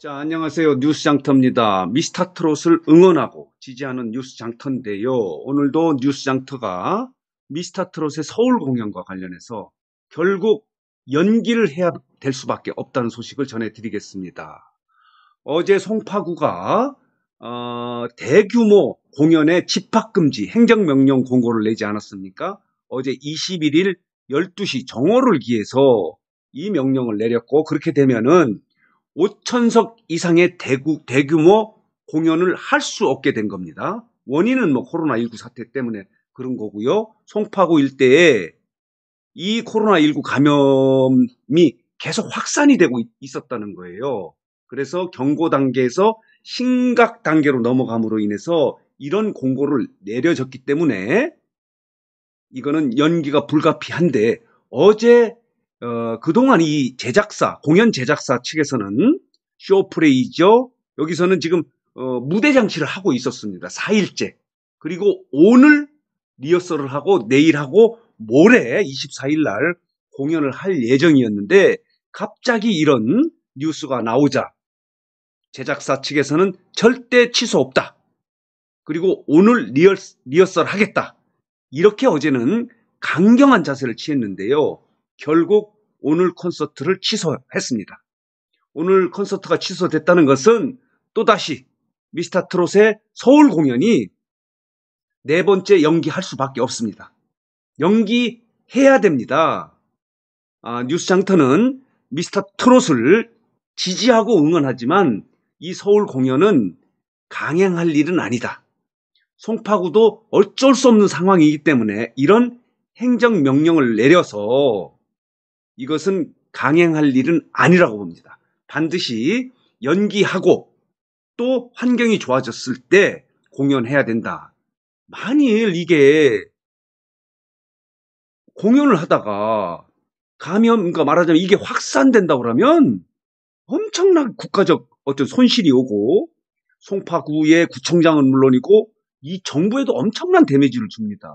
자, 안녕하세요. 뉴스장터입니다. 미스터트롯을 응원하고 지지하는 뉴스장터인데요. 오늘도 뉴스장터가 미스터트롯의 서울 공연과 관련해서 결국 연기를 해야 될 수밖에 없다는 소식을 전해드리겠습니다. 어제 송파구가 대규모 공연의 집합금지 행정명령 공고를 내지 않았습니까? 어제 21일 12시 정오를 기해서 이 명령을 내렸고, 그렇게 되면은 5천석 이상의 대규모 공연을 할 수 없게 된 겁니다. 원인은 코로나19 사태 때문에 그런 거고요. 송파구 일대에 이 코로나19 감염이 계속 확산이 되고 있었다는 거예요. 그래서 경고 단계에서 심각 단계로 넘어감으로 인해서 이런 공고를 내려졌기 때문에 이거는 연기가 불가피한데, 어제 그동안 이 공연 제작사 측에서는 쇼프레이죠. 여기서는 지금 무대 장치를 하고 있었습니다. 4일째. 그리고 오늘 리허설을 하고 내일 하고 모레 24일 날 공연을 할 예정이었는데, 갑자기 이런 뉴스가 나오자 제작사 측에서는 절대 취소 없다. 그리고 오늘 리허설 하겠다. 이렇게 어제는 강경한 자세를 취했는데요. 결국 오늘 콘서트를 취소했습니다. 오늘 콘서트가 취소됐다는 것은 또다시 미스터트롯의 서울 공연이 네 번째 연기할 수밖에 없습니다. 연기해야 됩니다. 뉴스장터는 미스터트롯을 지지하고 응원하지만 이 서울 공연은 강행할 일은 아니다. 송파구도 어쩔 수 없는 상황이기 때문에 이런 행정명령을 내려서 이것은 강행할 일은 아니라고 봅니다. 반드시 연기하고 또 환경이 좋아졌을 때 공연해야 된다. 만일 이게 공연을 하다가 그러니까 말하자면 이게 확산된다고 그러면 엄청난 국가적 어떤 손실이 오고, 송파구의 구청장은 물론이고 이 정부에도 엄청난 데미지를 줍니다.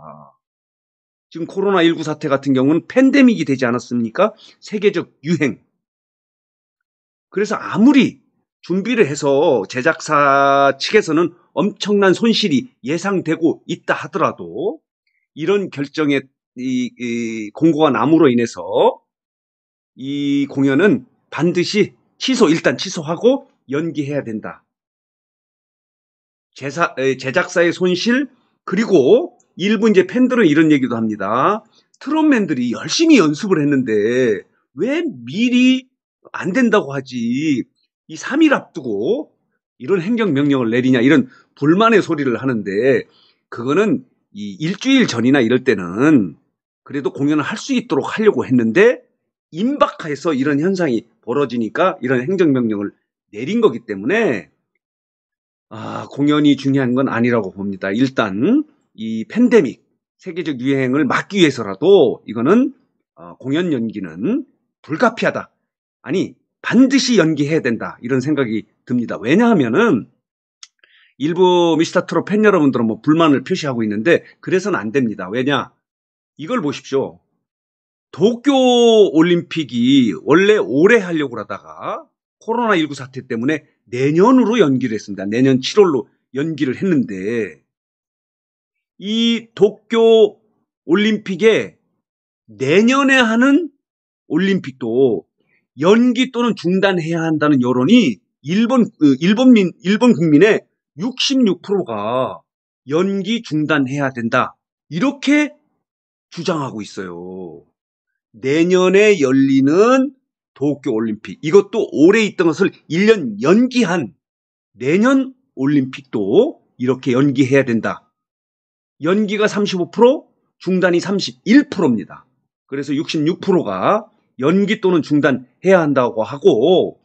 지금 코로나19 사태 같은 경우는 팬데믹이 되지 않았습니까? 세계적 유행. 그래서 아무리 준비를 해서 제작사 측에서는 엄청난 손실이 예상되고 있다 하더라도 이런 결정에 공고가 남으로 인해서 이 공연은 반드시 일단 취소하고 연기해야 된다. 제작사의 손실, 그리고 일부 이제 팬들은 이런 얘기도 합니다. 트롯맨들이 열심히 연습을 했는데 왜 미리 안 된다고 하지? 이 3일 앞두고 이런 행정명령을 내리냐, 이런 불만의 소리를 하는데, 그거는 이 일주일 전이나 이럴 때는 그래도 공연을 할 수 있도록 하려고 했는데 임박해서 이런 현상이 벌어지니까 이런 행정명령을 내린 거기 때문에 공연이 중요한 건 아니라고 봅니다. 일단 이 팬데믹, 세계적 유행을 막기 위해서라도 이거는 공연 연기는 불가피하다. 아니, 반드시 연기해야 된다. 이런 생각이 듭니다. 왜냐하면은 일부 미스터트롯 팬 여러분들은 불만을 표시하고 있는데 그래서는 안 됩니다. 왜냐? 이걸 보십시오. 도쿄 올림픽이 원래 올해 하려고 하다가 코로나19 사태 때문에 내년으로 연기를 했습니다. 내년 7월로 연기를 했는데, 이 도쿄 올림픽에 내년에 하는 올림픽도 연기 또는 중단해야 한다는 여론이 일본 국민의 66%가 연기 중단해야 된다. 이렇게 주장하고 있어요. 내년에 열리는 도쿄올림픽, 이것도 올해 있던 것을 1년 연기한 내년 올림픽도 이렇게 연기해야 된다. 연기가 35%, 중단이 31%입니다. 그래서 66%가 연기 또는 중단해야 한다고 하고,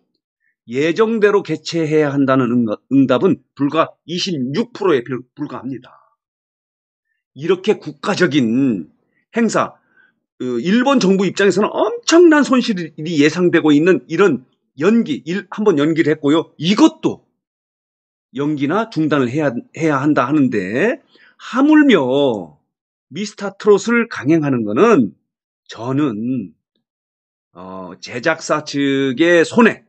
예정대로 개최해야 한다는 응답은 불과 26%에 불과합니다. 이렇게 국가적인 행사, 일본 정부 입장에서는 엄청난 손실이 예상되고 있는 이런 한번 연기를 했고요. 이것도 연기나 중단을 해야 한다 하는데, 하물며 미스터트롯을 강행하는 거는 저는 제작사 측의 손해,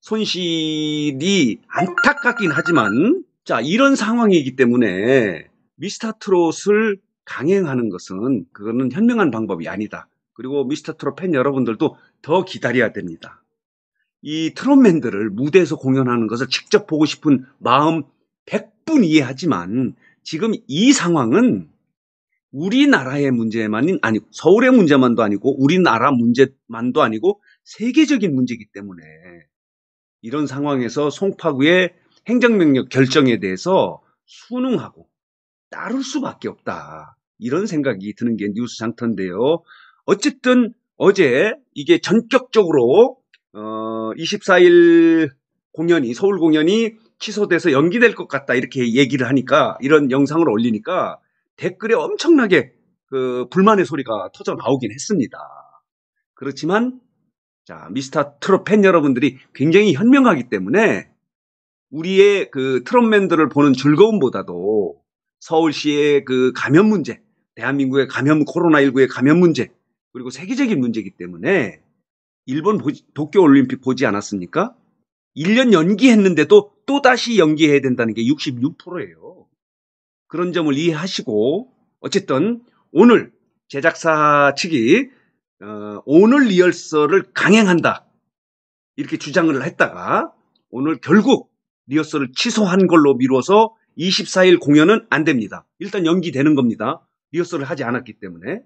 손실이 안타깝긴 하지만 자, 이런 상황이기 때문에 미스터트롯을 강행하는 것은 그거는 현명한 방법이 아니다. 그리고 미스터트롯 팬 여러분들도 더 기다려야 됩니다. 이 트롯맨들을 무대에서 공연하는 것을 직접 보고 싶은 마음 100분 이해하지만 지금 이 상황은 우리나라의 문제만이 아니고 서울의 문제만도 아니고 우리나라 문제만도 아니고 세계적인 문제이기 때문에 이런 상황에서 송파구의 행정명령 결정에 대해서 순응하고 따를 수밖에 없다. 이런 생각이 드는 게 뉴스 장터인데요. 어쨌든 어제 이게 전격적으로 24일 공연이 서울 공연이 취소돼서 연기될 것 같다 이렇게 얘기를 하니까 이런 영상을 올리니까 댓글에 엄청나게 그 불만의 소리가 터져 나오긴 했습니다. 그렇지만 자, 미스터 트롯 팬 여러분들이 굉장히 현명하기 때문에 우리의 그 트롯맨들을 보는 즐거움보다도 서울시의 그 감염 문제, 대한민국의 코로나19의 감염 문제, 그리고 세계적인 문제이기 때문에 일본 도쿄올림픽 보지 않았습니까? 1년 연기했는데도 또다시 연기해야 된다는 게 66%예요. 그런 점을 이해하시고 어쨌든 오늘 제작사 측이 오늘 리허설을 강행한다 이렇게 주장을 했다가 오늘 결국 리허설을 취소한 걸로 미뤄서 24일 공연은 안 됩니다. 일단 연기되는 겁니다. 리허설을 하지 않았기 때문에.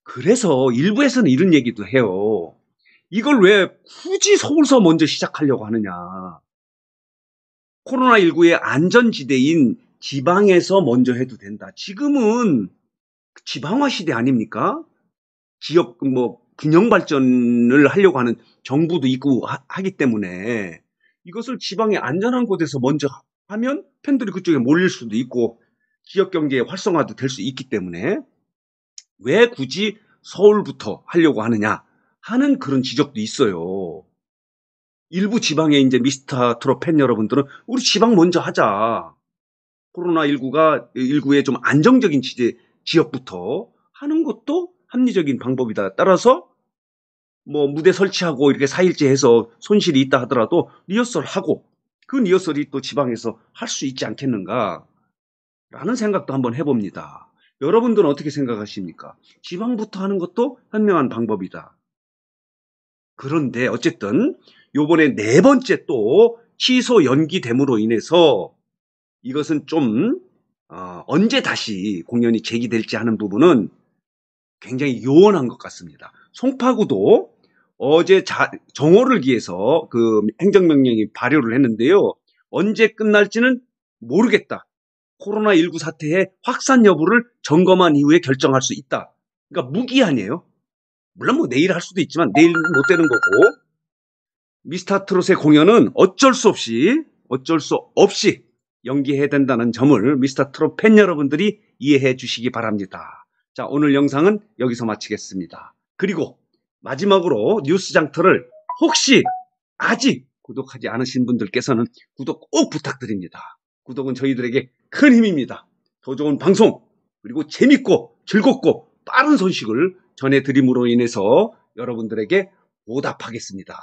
그래서 일부에서는 이런 얘기도 해요. 이걸 왜 굳이 서울서 먼저 시작하려고 하느냐. 코로나19의 안전지대인 지방에서 먼저 해도 된다. 지금은 지방화 시대 아닙니까? 지역 균형 발전을 하려고 하는 정부도 있고 하기 때문에 이것을 지방의 안전한 곳에서 먼저 하면 팬들이 그쪽에 몰릴 수도 있고 지역 경제의 활성화도 될 수 있기 때문에 왜 굳이 서울부터 하려고 하느냐 하는 그런 지적도 있어요. 일부 지방의 이제 미스터 트롯 팬 여러분들은 우리 지방 먼저 하자. 코로나19의 좀 안정적인 지역부터 하는 것도 합리적인 방법이다. 따라서 뭐 무대 설치하고 이렇게 4일째 해서 손실이 있다 하더라도 리허설 하고 그 리허설이 또 지방에서 할 수 있지 않겠는가 라는 생각도 한번 해봅니다. 여러분들은 어떻게 생각하십니까? 지방부터 하는 것도 현명한 방법이다. 그런데 어쨌든 요번에 4번째 또 취소 연기됨으로 인해서 이것은 좀 언제 다시 공연이 재개될지 하는 부분은 굉장히 요원한 것 같습니다. 송파구도 어제 정오를 기해서 그 행정명령이 발효를 했는데요. 언제 끝날지는 모르겠다. 코로나19 사태의 확산 여부를 점검한 이후에 결정할 수 있다. 그러니까 무기한이에요. 물론 뭐 내일 할 수도 있지만 내일은 못 되는 거고 미스터 트롯의 공연은 어쩔 수 없이 연기해야 된다는 점을 미스터 트롯 팬 여러분들이 이해해 주시기 바랍니다. 자, 오늘 영상은 여기서 마치겠습니다. 그리고 마지막으로 뉴스 장터를 혹시 아직 구독하지 않으신 분들께서는 구독 꼭 부탁드립니다. 구독은 저희들에게 큰 힘입니다. 더 좋은 방송 그리고 재밌고 즐겁고 빠른 소식을 전해드림으로 인해서 여러분들에게 보답하겠습니다.